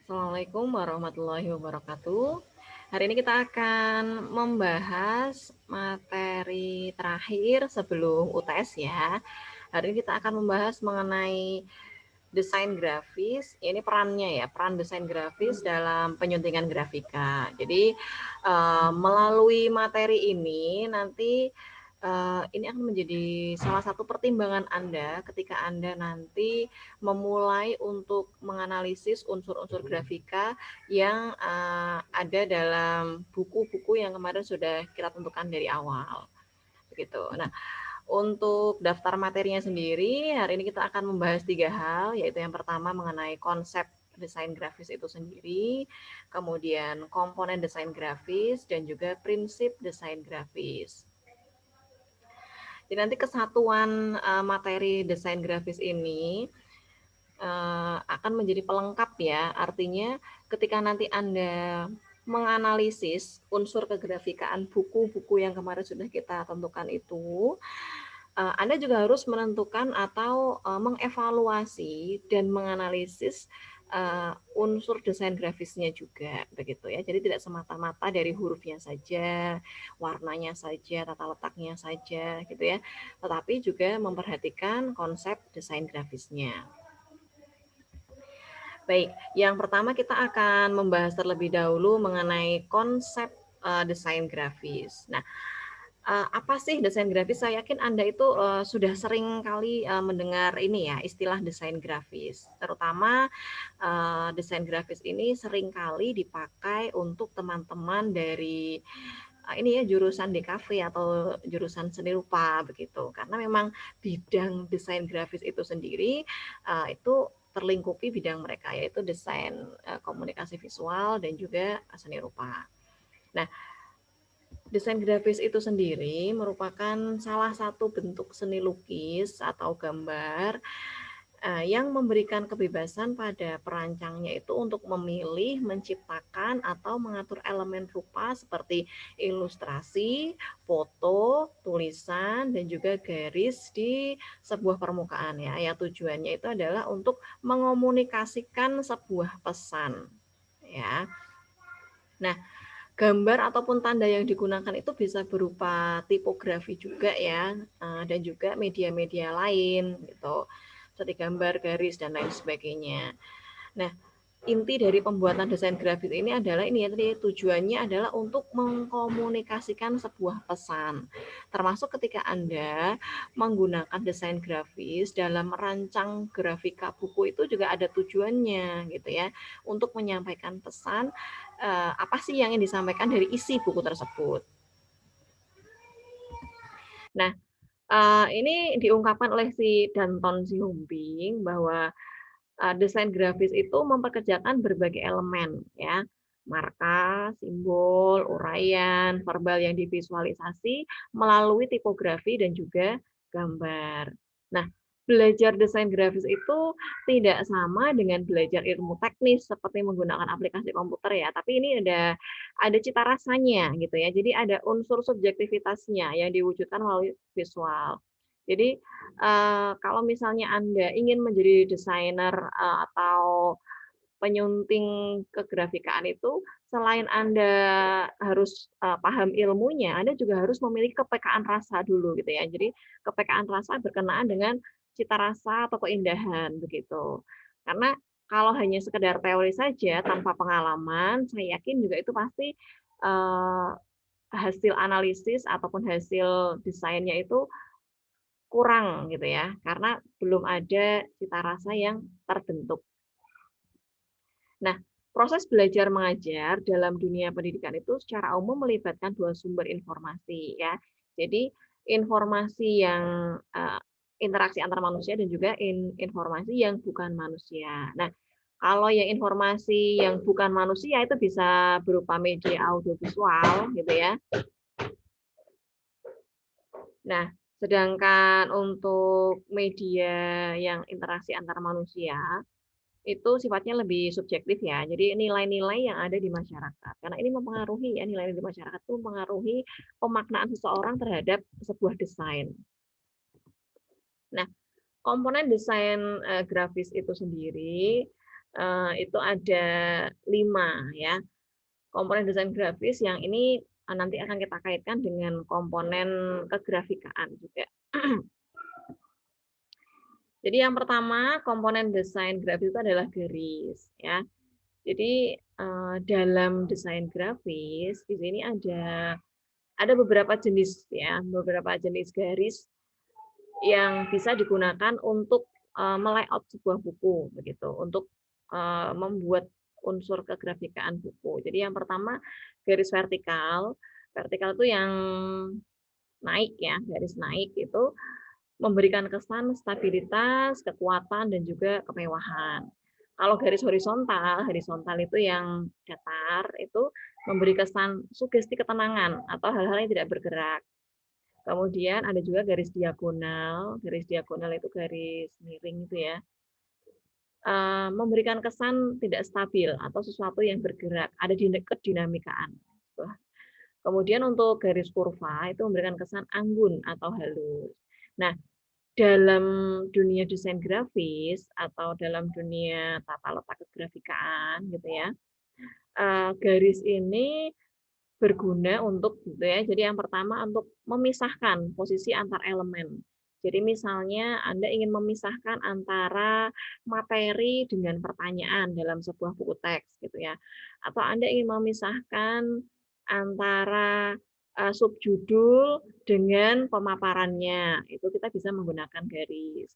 Assalamualaikum warahmatullahi wabarakatuh. Hari ini kita akan membahas materi terakhir sebelum UTS ya. Hari ini kita akan membahas mengenai desain grafis. Ini perannya ya, peran desain grafis dalam penyuntingan grafika. Jadi melalui materi ini nanti ini akan menjadi salah satu pertimbangan Anda ketika Anda nanti memulai untuk menganalisis unsur-unsur grafika yang ada dalam buku-buku yang kemarin sudah kita tentukan dari awal. Begitu. Nah, untuk daftar materinya sendiri, hari ini kita akan membahas 3 hal, yaitu yang pertama mengenai konsep desain grafis itu sendiri, kemudian komponen desain grafis, dan juga prinsip desain grafis. Jadi nanti kesatuan materi desain grafis ini akan menjadi pelengkap ya. Artinya ketika nanti Anda menganalisis unsur kegrafikaan buku-buku yang kemarin sudah kita tentukan itu, Anda juga harus menentukan atau mengevaluasi dan menganalisis unsur desain grafisnya juga begitu ya. Jadi tidak semata-mata dari hurufnya saja, warnanya saja, tata letaknya saja gitu ya. Tetapi juga memperhatikan konsep desain grafisnya. Baik, yang pertama kita akan membahas terlebih dahulu mengenai konsep desain grafis. Nah, apa sih desain grafis? Saya yakin Anda itu sudah sering kali mendengar ini ya, istilah desain grafis. Terutama desain grafis ini sering kali dipakai untuk teman-teman dari ini ya jurusan DKV atau jurusan seni rupa begitu. Karena memang bidang desain grafis itu sendiri itu terlingkupi bidang mereka yaitu desain komunikasi visual dan juga seni rupa. Nah, desain grafis itu sendiri merupakan salah satu bentuk seni lukis atau gambar yang memberikan kebebasan pada perancangnya itu untuk memilih, menciptakan, atau mengatur elemen rupa seperti ilustrasi, foto, tulisan, dan juga garis di sebuah permukaan ya. Yang tujuannya itu adalah untuk mengomunikasikan sebuah pesan ya. Nah, gambar ataupun tanda yang digunakan itu bisa berupa tipografi juga ya, dan juga media-media lain gitu, seperti gambar, garis, dan lain sebagainya. Nah, inti dari pembuatan desain grafis ini adalah ini ya tadi tujuannya adalah untuk mengkomunikasikan sebuah pesan. Termasuk ketika Anda menggunakan desain grafis dalam merancang grafika buku itu juga ada tujuannya gitu ya, untuk menyampaikan pesan apa sih yang ingin disampaikan dari isi buku tersebut. Nah, ini diungkapkan oleh si Danton Sihombing bahwa desain grafis itu mempekerjakan berbagai elemen ya, marka, simbol, uraian, verbal yang divisualisasi melalui tipografi dan juga gambar. Nah, belajar desain grafis itu tidak sama dengan belajar ilmu teknis seperti menggunakan aplikasi komputer ya, tapi ini ada cita rasanya gitu ya. Jadi ada unsur subjektivitasnya yang diwujudkan melalui visual. Jadi kalau misalnya Anda ingin menjadi desainer atau penyunting kegrafikaan itu, selain Anda harus paham ilmunya, Anda juga harus memiliki kepekaan rasa dulu gitu ya. Jadi kepekaan rasa berkenaan dengan cita rasa atau keindahan begitu. Karena kalau hanya sekedar teori saja tanpa pengalaman, saya yakin juga itu pasti eee, hasil analisis ataupun hasil desainnya itu kurang gitu ya, karena belum ada cita rasa yang terbentuk. Nah, proses belajar mengajar dalam dunia pendidikan itu secara umum melibatkan dua sumber informasi ya. Jadi informasi yang interaksi antar manusia dan juga informasi yang bukan manusia. Nah, kalau yang informasi yang bukan manusia itu bisa berupa media audiovisual gitu ya. Nah, sedangkan untuk media yang interaksi antar manusia, itu sifatnya lebih subjektif ya. Jadi nilai-nilai yang ada di masyarakat. Karena ini mempengaruhi ya, nilai di masyarakat itu mempengaruhi pemaknaan seseorang terhadap sebuah desain. Nah, komponen desain grafis itu sendiri Itu ada 5 ya, komponen desain grafis yang ini, nanti akan kita kaitkan dengan komponen kegrafikaan juga. Jadi yang pertama komponen desain grafis itu adalah garis ya. Jadi, dalam desain grafis di sini ada beberapa jenis ya, beberapa jenis garis yang bisa digunakan untuk, me-layout sebuah buku begitu, untuk, membuat unsur kegrafikaan buku. Jadi yang pertama garis vertikal, vertikal itu yang naik ya, garis naik itu memberikan kesan stabilitas, kekuatan, dan juga kemewahan. Kalau garis horizontal, horizontal itu yang datar, itu memberi kesan sugesti ketenangan atau hal-hal yang tidak bergerak. Kemudian ada juga garis diagonal itu garis miring itu ya, memberikan kesan tidak stabil atau sesuatu yang bergerak, ada kedinamikaan. Kemudian untuk garis kurva itu memberikan kesan anggun atau halus. Nah, dalam dunia desain grafis atau dalam dunia tata letak kegrafikaan gitu ya, garis ini berguna untuk gitu ya. Jadi yang pertama untuk memisahkan posisi antar elemen. Jadi misalnya Anda ingin memisahkan antara materi dengan pertanyaan dalam sebuah buku teks gitu ya. Atau Anda ingin memisahkan antara subjudul dengan pemaparannya. Itu kita bisa menggunakan garis.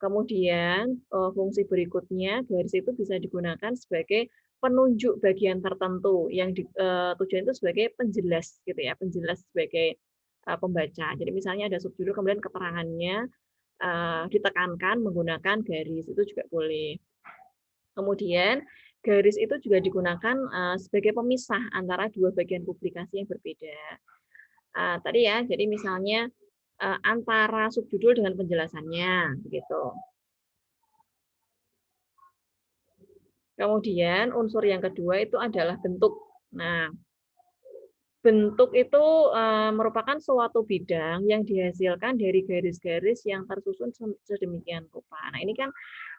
Kemudian fungsi berikutnya garis itu bisa digunakan sebagai penunjuk bagian tertentu yang tujuan itu sebagai penjelas gitu ya, penjelas sebagai, pembaca. Jadi misalnya ada subjudul kemudian keterangannya, ditekankan menggunakan garis, itu juga boleh. Kemudian garis itu juga digunakan, sebagai pemisah antara 2 bagian publikasi yang berbeda. Tadi ya, jadi misalnya, antara subjudul dengan penjelasannya, begitu. Kemudian unsur yang kedua itu adalah bentuk. Nah, bentuk itu, merupakan suatu bidang yang dihasilkan dari garis-garis yang tersusun sedemikian rupa. Nah, ini kan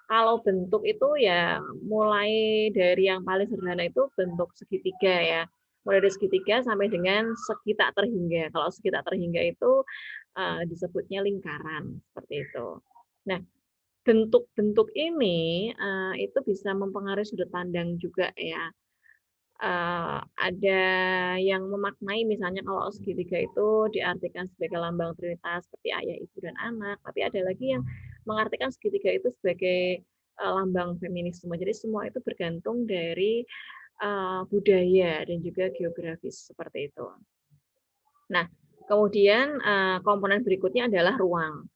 kalau bentuk itu ya mulai dari yang paling sederhana itu bentuk segitiga ya. Mulai dari segitiga sampai dengan segi tak terhingga. Kalau segi tak terhingga itu, disebutnya lingkaran, seperti itu. Nah, bentuk-bentuk ini, itu bisa mempengaruhi sudut pandang juga ya. Ada yang memaknai misalnya kalau segitiga itu diartikan sebagai lambang trinitas seperti ayah, ibu, dan anak, tapi ada lagi yang mengartikan segitiga itu sebagai, lambang feminisme. Jadi semua itu bergantung dari, budaya dan juga geografis, seperti itu. Nah, kemudian, komponen berikutnya adalah ruang.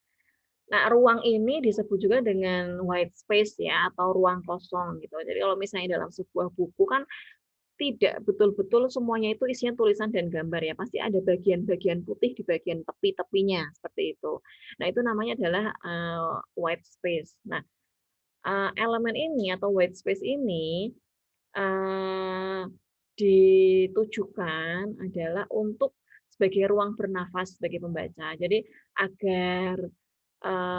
Nah, ruang ini disebut juga dengan white space ya, atau ruang kosong gitu. Jadi kalau misalnya dalam sebuah buku kan tidak betul-betul semuanya itu isinya tulisan dan gambar ya, pasti ada bagian-bagian putih di bagian tepi-tepinya, seperti itu. Nah, itu namanya adalah, white space. Nah, elemen ini atau white space ini, eee, ditujukan adalah untuk sebagai ruang bernafas bagi pembaca. Jadi agar,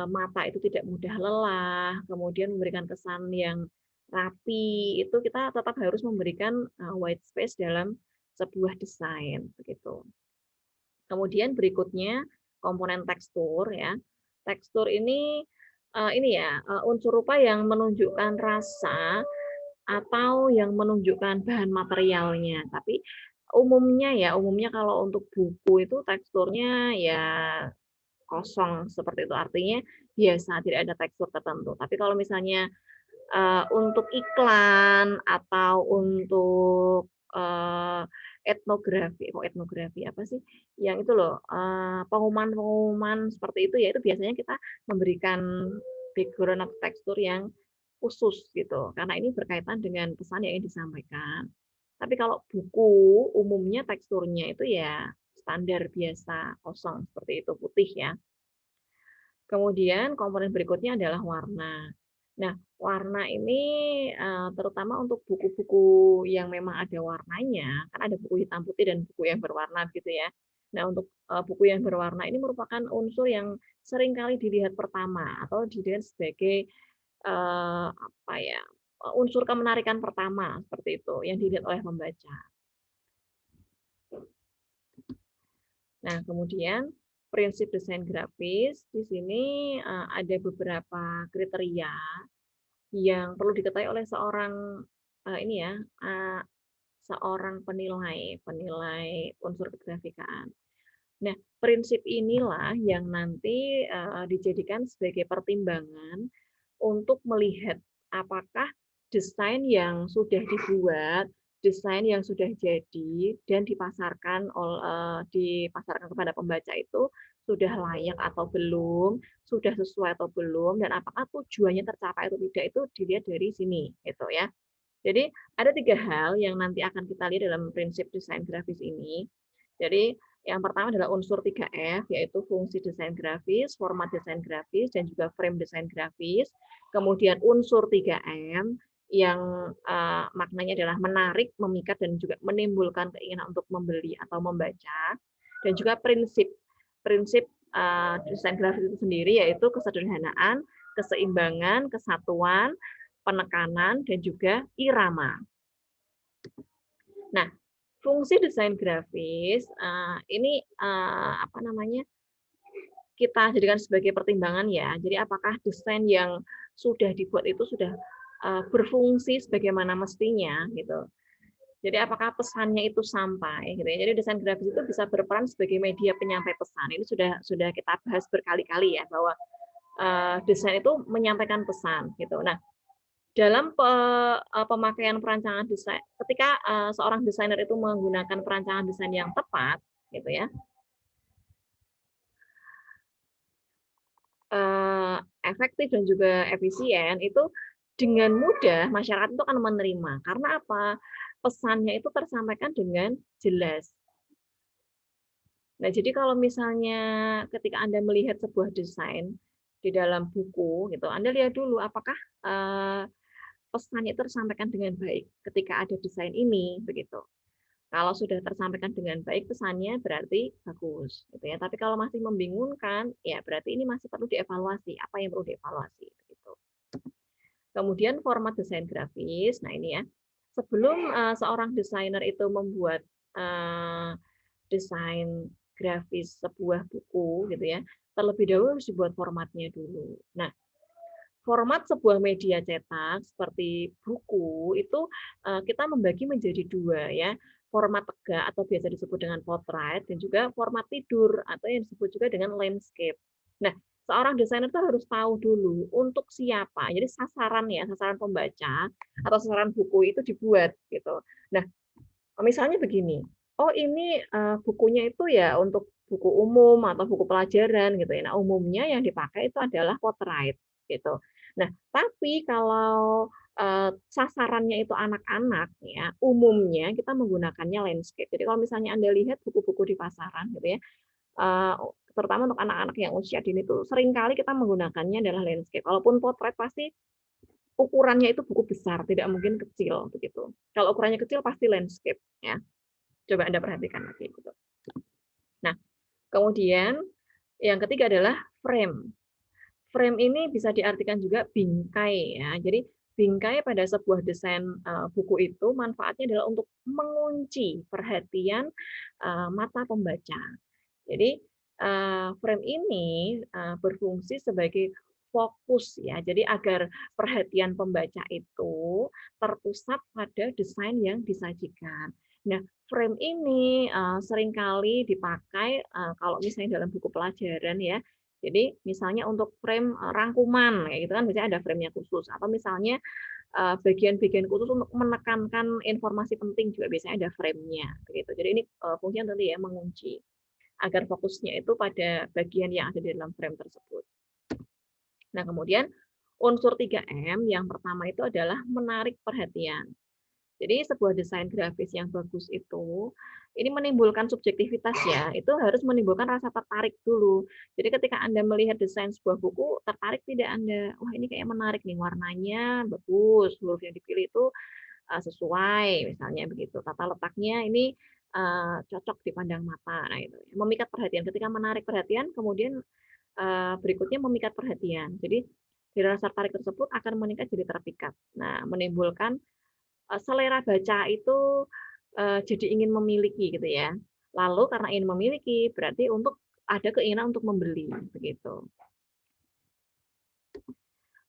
mata itu tidak mudah lelah, kemudian memberikan kesan yang rapi, itu kita tetap harus memberikan, white space dalam sebuah desain, begitu. Kemudian berikutnya komponen tekstur ya. Tekstur ini ya, unsur rupa yang menunjukkan rasa atau yang menunjukkan bahan materialnya. Tapi umumnya kalau untuk buku itu teksturnya ya kosong seperti itu. Artinya biasa, tidak ada tekstur tertentu. Tapi kalau misalnya untuk iklan atau untuk, etnografi kok etnografi, apa sih, yang itu loh, pengumuman-pengumuman seperti itu ya, itu biasanya kita memberikan background atau tekstur yang khusus gitu, karena ini berkaitan dengan pesan yang ingin disampaikan. Tapi kalau buku, umumnya teksturnya itu ya standar biasa, kosong, seperti itu, putih ya. Kemudian komponen berikutnya adalah warna. Nah, warna ini, terutama untuk buku-buku yang memang ada warnanya, kan ada buku hitam putih dan buku yang berwarna gitu ya. Nah, untuk, buku yang berwarna ini merupakan unsur yang seringkali dilihat pertama atau dilihat sebagai, apa ya, unsur kemenarikan pertama, seperti itu, yang dilihat oleh pembaca. Nah, kemudian prinsip desain grafis, di sini ada beberapa kriteria yang perlu diketahui oleh seorang ini ya, seorang penilai unsur kegrafikan. Nah, prinsip inilah yang nanti dijadikan sebagai pertimbangan untuk melihat apakah desain yang sudah dibuat, desain yang sudah jadi dan dipasarkan kepada pembaca itu sudah layak atau belum, sudah sesuai atau belum, dan apakah tujuannya tercapai atau tidak itu dilihat dari sini, gitu ya. Jadi ada 3 hal yang nanti akan kita lihat dalam prinsip desain grafis ini. Jadi yang pertama adalah unsur 3F, yaitu fungsi desain grafis, format desain grafis, dan juga frame desain grafis. Kemudian unsur 3M yang maknanya adalah menarik, memikat, dan juga menimbulkan keinginan untuk membeli atau membaca. Dan juga prinsip desain grafis itu sendiri, yaitu kesederhanaan, keseimbangan, kesatuan, penekanan, dan juga irama. Nah, fungsi desain grafis ini apa namanya, kita jadikan sebagai pertimbangan ya. Jadi apakah desain yang sudah dibuat itu sudah berfungsi sebagaimana mestinya gitu. Jadi apakah pesannya itu sampai gitu ya. Jadi desain grafis itu bisa berperan sebagai media penyampai pesan. Ini sudah kita bahas berkali-kali ya, bahwa desain itu menyampaikan pesan gitu. Nah, dalam pemakaian perancangan desain, ketika seorang desainer itu menggunakan perancangan desain yang tepat, gitu ya, efektif dan juga efisien, itu dengan mudah masyarakat itu akan menerima. Karena apa? Pesannya itu tersampaikan dengan jelas. Nah, jadi kalau misalnya ketika Anda melihat sebuah desain di dalam buku, gitu, Anda lihat dulu apakah pesannya itu tersampaikan dengan baik ketika ada desain ini, begitu. Kalau sudah tersampaikan dengan baik pesannya berarti bagus, gitu ya. Tapi kalau masih membingungkan, ya berarti ini masih perlu dievaluasi. Apa yang perlu dievaluasi? Gitu. Kemudian format desain grafis. Nah ini ya, sebelum seorang desainer itu membuat desain grafis sebuah buku, gitu ya, terlebih dahulu harus dibuat formatnya dulu. Nah, format sebuah media cetak seperti buku itu kita membagi menjadi 2 ya, format tegak atau biasa disebut dengan portrait dan juga format tidur atau yang disebut juga dengan landscape. Nah, seorang desainer itu harus tahu dulu untuk siapa. Jadi sasaran ya, sasaran pembaca atau sasaran buku itu dibuat gitu. Nah, misalnya begini, oh ini bukunya itu ya untuk buku umum atau buku pelajaran gitu ya. Nah, umumnya yang dipakai itu adalah portrait gitu. Nah, tapi kalau sasarannya itu anak-anak ya, umumnya kita menggunakannya landscape. Jadi kalau misalnya Anda lihat buku-buku di pasaran gitu ya, eee, terutama untuk anak-anak yang usia dini itu seringkali kita menggunakannya adalah landscape. Walaupun portrait pasti ukurannya itu buku besar, tidak mungkin kecil begitu. Kalau ukurannya kecil pasti landscape ya. Coba Anda perhatikan lagi gitu. Nah, kemudian yang ketiga adalah frame. Frame ini bisa diartikan juga bingkai ya. Jadi bingkai pada sebuah desain buku itu manfaatnya adalah untuk mengunci perhatian mata pembaca. Jadi frame ini berfungsi sebagai fokus ya. Jadi agar perhatian pembaca itu terpusat pada desain yang disajikan. Nah, frame ini seringkali dipakai kalau misalnya dalam buku pelajaran ya. Jadi misalnya untuk frame rangkuman kayak gitu kan biasanya ada frame-nya khusus atau misalnya bagian-bagian khusus untuk menekankan informasi penting juga biasanya ada frame-nya begitu. Jadi ini fungsinya tadi ya mengunci agar fokusnya itu pada bagian yang ada di dalam frame tersebut. Nah, kemudian unsur 3M yang pertama itu adalah menarik perhatian. Jadi sebuah desain grafis yang bagus itu ini menimbulkan subjektivitas ya, itu harus menimbulkan rasa tertarik dulu. Jadi ketika Anda melihat desain sebuah buku, tertarik tidak Anda? Wah, ini kayak menarik nih, warnanya bagus, huruf yang dipilih itu sesuai, misalnya begitu. Tata letaknya ini cocok dipandang mata. Nah, itu memikat perhatian. Ketika menarik perhatian, kemudian berikutnya memikat perhatian. Jadi rasa tertarik tersebut akan meningkat jadi terpikat. Nah, menimbulkan selera baca itu jadi ingin memiliki gitu ya. Lalu karena ingin memiliki berarti untuk ada keinginan untuk membeli begitu.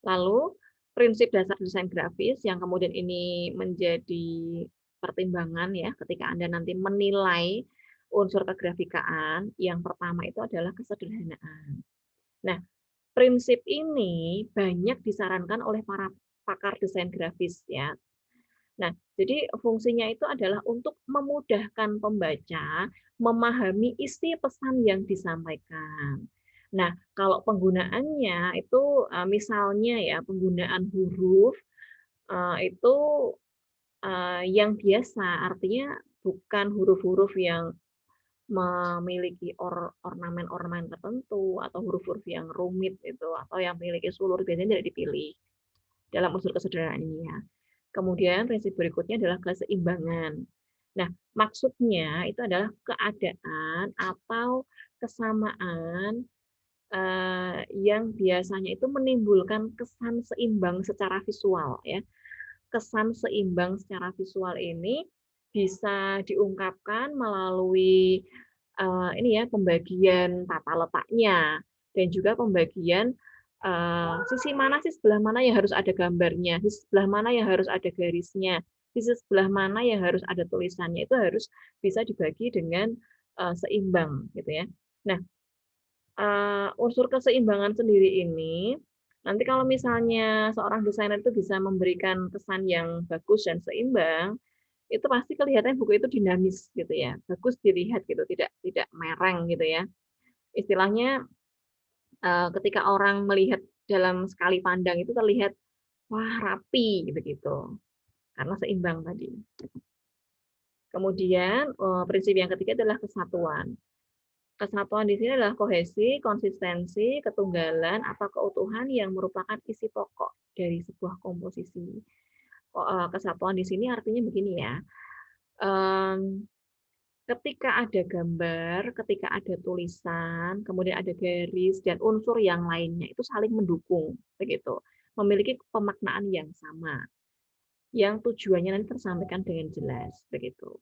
Lalu prinsip dasar desain grafis yang kemudian ini menjadi pertimbangan ya ketika Anda nanti menilai unsur kegrafikaan, yang pertama itu adalah kesederhanaan. Nah, prinsip ini banyak disarankan oleh para pakar desain grafis ya. Nah, jadi fungsinya itu adalah untuk memudahkan pembaca memahami isi pesan yang disampaikan. Nah, kalau penggunaannya itu misalnya ya penggunaan huruf itu yang biasa, artinya bukan huruf-huruf yang memiliki ornamen-ornamen tertentu atau huruf-huruf yang rumit itu atau yang memiliki sulur biasanya tidak dipilih dalam unsur kesederhanaan ini ya. Kemudian prinsip berikutnya adalah keseimbangan. Nah, maksudnya itu adalah keadaan atau kesamaan yang biasanya itu menimbulkan kesan seimbang secara visual ya. Kesan seimbang secara visual ini bisa diungkapkan melalui ini ya pembagian tata letaknya dan juga pembagian sisi mana sih sebelah mana yang harus ada gambarnya, sisi sebelah mana yang harus ada garisnya, sisi sebelah mana yang harus ada tulisannya itu harus bisa dibagi dengan seimbang gitu ya. Nah, unsur keseimbangan sendiri ini nanti kalau misalnya seorang desainer itu bisa memberikan kesan yang bagus dan seimbang, itu pasti kelihatan buku itu dinamis gitu ya, bagus dilihat gitu, tidak mereng gitu ya. Istilahnya ketika orang melihat dalam sekali pandang itu terlihat wah rapi begitu, karena seimbang tadi. Kemudian prinsip yang ketiga adalah kesatuan. Kesatuan di sini adalah kohesi, konsistensi, ketunggalan, atau keutuhan yang merupakan isi pokok dari sebuah komposisi. Kesatuan di sini artinya begini ya, ketika ada gambar, ketika ada tulisan, kemudian ada garis dan unsur yang lainnya itu saling mendukung, begitu. Memiliki pemaknaan yang sama, yang tujuannya nanti tersampaikan dengan jelas, begitu.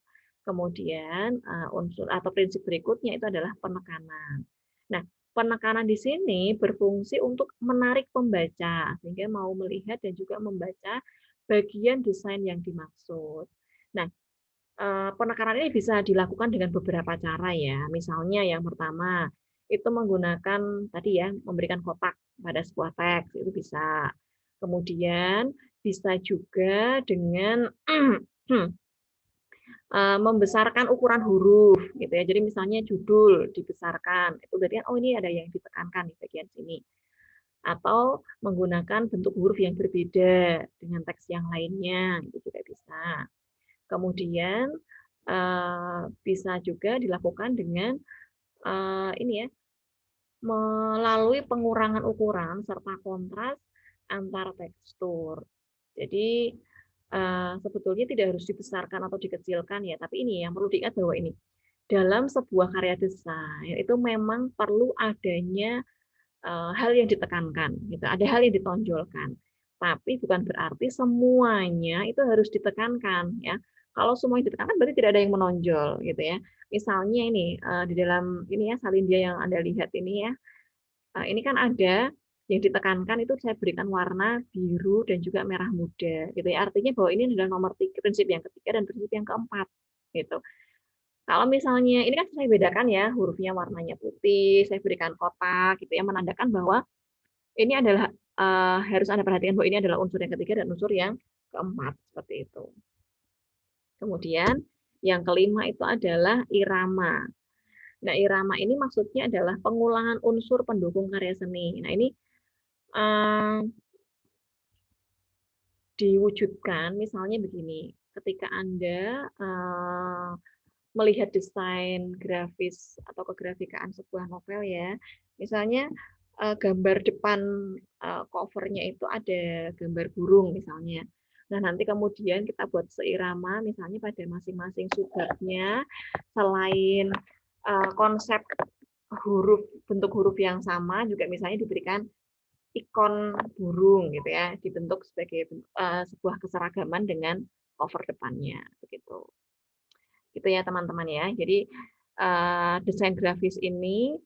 Kemudian unsur atau prinsip berikutnya itu adalah penekanan. Nah, penekanan di sini berfungsi untuk menarik pembaca sehingga mau melihat dan juga membaca bagian desain yang dimaksud. Nah, penekanan ini bisa dilakukan dengan beberapa cara ya. Misalnya yang pertama, itu menggunakan tadi ya, memberikan kotak pada sebuah teks, itu bisa. Kemudian bisa juga dengan membesarkan ukuran huruf gitu ya. Jadi misalnya judul dibesarkan, itu berarti oh ini ada yang ditekankan di bagian sini. Atau menggunakan bentuk huruf yang berbeda dengan teks yang lainnya, itu juga bisa. Kemudian bisa juga dilakukan dengan ini ya, melalui pengurangan ukuran serta kontras antar tekstur. Jadi sebetulnya tidak harus dibesarkan atau dikecilkan ya, tapi ini yang perlu diingat bahwa ini dalam sebuah karya desain itu memang perlu adanya hal yang ditekankan, gitu. Ada hal yang ditonjolkan. Tapi bukan berarti semuanya itu harus ditekankan, ya. Kalau semuanya ditekankan berarti tidak ada yang menonjol, gitu ya. Misalnya ini di dalam ini ya salindia yang Anda lihat ini ya, ini kan ada yang ditekankan itu saya berikan warna biru dan juga merah muda, gitu ya. Artinya bahwa ini adalah nomor 3, prinsip yang ketiga dan prinsip yang keempat, gitu. Kalau misalnya ini kan saya bedakan ya, hurufnya warnanya putih, saya berikan kotak gitu ya, menandakan bahwa ini adalah harus Anda perhatikan bahwa ini adalah unsur yang ketiga dan unsur yang keempat, seperti itu. Kemudian yang kelima itu adalah irama. Nah, irama ini maksudnya adalah pengulangan unsur pendukung karya seni. Nah, ini diwujudkan misalnya begini, ketika Anda melihat desain grafis atau kegrafikaan sebuah novel ya, misalnya gambar depan covernya itu ada gambar burung misalnya. Nah, nanti kemudian kita buat seirama misalnya pada masing-masing sudutnya, selain konsep huruf, bentuk huruf yang sama juga misalnya diberikan ikon burung gitu ya, dibentuk sebagai sebuah keseragaman dengan cover depannya begitu. Gitu ya teman-teman ya. Jadi desain grafis ini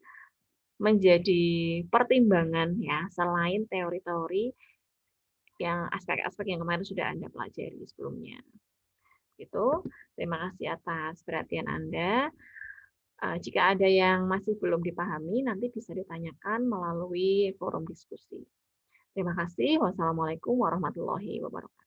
menjadi pertimbangan ya selain teori-teori yang aspek-aspek yang kemarin sudah Anda pelajari sebelumnya. Gitu. Terima kasih atas perhatian Anda. Jika ada yang masih belum dipahami, nanti bisa ditanyakan melalui forum diskusi. Terima kasih. Wassalamualaikum warahmatullahi wabarakatuh.